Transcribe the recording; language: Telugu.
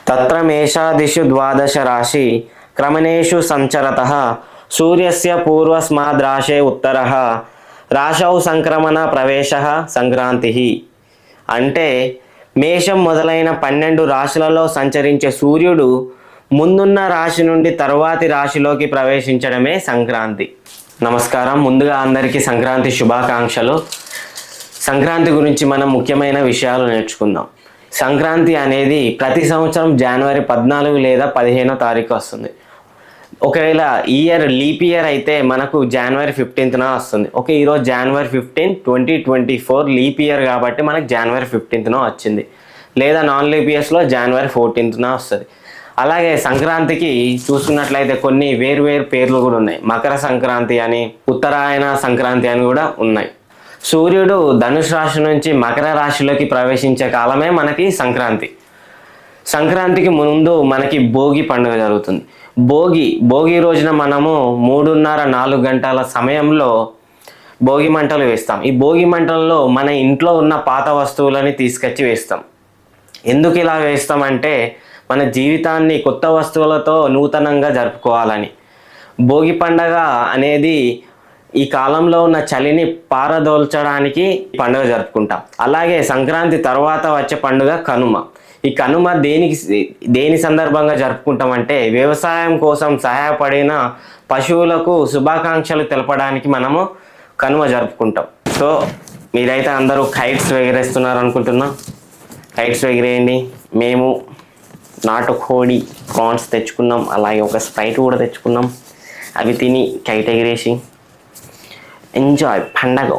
తత్ర మేషాదిషు ద్వాదశ రాశి క్రమణేషు సంచరతః సూర్యస్య పూర్వస్మాద్రాశే ఉత్తరః రాశౌ సంక్రమణ ప్రవేశః సంక్రాంతి. అంటే మేషం మొదలైన 12 రాశులలో సంచరించే సూర్యుడు ముందున్న రాశి నుండి తరువాతి రాశిలోకి ప్రవేశించడమే సంక్రాంతి. నమస్కారం. ముందుగా అందరికీ సంక్రాంతి శుభాకాంక్షలు. సంక్రాంతి గురించి మనం ముఖ్యమైన విషయాలు నేర్చుకుందాం. సంక్రాంతి అనేది ప్రతి సంవత్సరం జనవరి 14 లేదా 15వ తారీఖు వస్తుంది. ఒకవేళ లీప్ ఇయర్ అయితే మనకు జనవరి 15న వస్తుంది. ఈరోజు జనవరి 15, 2024 లీప్ ఇయర్ కాబట్టి మనకు జనవరి 15న వచ్చింది. లేదా నాన్ లీప్ ఇయర్స్లో జనవరి 14న వస్తుంది. అలాగే సంక్రాంతికి చూసుకున్నట్లయితే కొన్ని వేరు పేర్లు కూడా ఉన్నాయి. మకర సంక్రాంతి అని, ఉత్తరాయణ సంక్రాంతి అని కూడా ఉన్నాయి. సూర్యుడు ధనుసు రాశి నుంచి మకర రాశిలోకి ప్రవేశించే కాలమే మనకి సంక్రాంతి. సంక్రాంతికి ముందు మనకి భోగి పండుగ జరుగుతుంది. భోగి రోజున మనము 3:30-4 గంటల సమయంలో భోగి మంటలు వేస్తాం. ఈ భోగి మంటల్లో మన ఇంట్లో ఉన్న పాత వస్తువులని తీసుకొచ్చి వేస్తాం. ఎందుకు ఇలా వేస్తామంటే మన జీవితాన్ని కొత్త వస్తువులతో నూతనంగా జరుపుకోవాలని. భోగి పండుగ అనేది ఈ కాలంలో ఉన్న చలిని పారదోల్చడానికి పండుగ జరుపుకుంటాం. అలాగే సంక్రాంతి తర్వాత వచ్చే పండుగ కనుమ. ఈ కనుమ దేని సందర్భంగా జరుపుకుంటామంటే వ్యవసాయం కోసం సహాయపడిన పశువులకు శుభాకాంక్షలు తెలపడానికి మనము కనుమ జరుపుకుంటాం. సో మీరైతే అందరూ కైట్స్ ఎగిరేస్తున్నారు అనుకుంటున్నా. కైట్స్ ఎగిరేయండి. మేము నాటుకోడి ప్రాన్స్ తెచ్చుకున్నాం, అలాగే ఒక స్ప్రైట్ కూడా తెచ్చుకున్నాం. అవి తిని కైట్ ఎగిరేసి ఎంజాయ్ పండగ.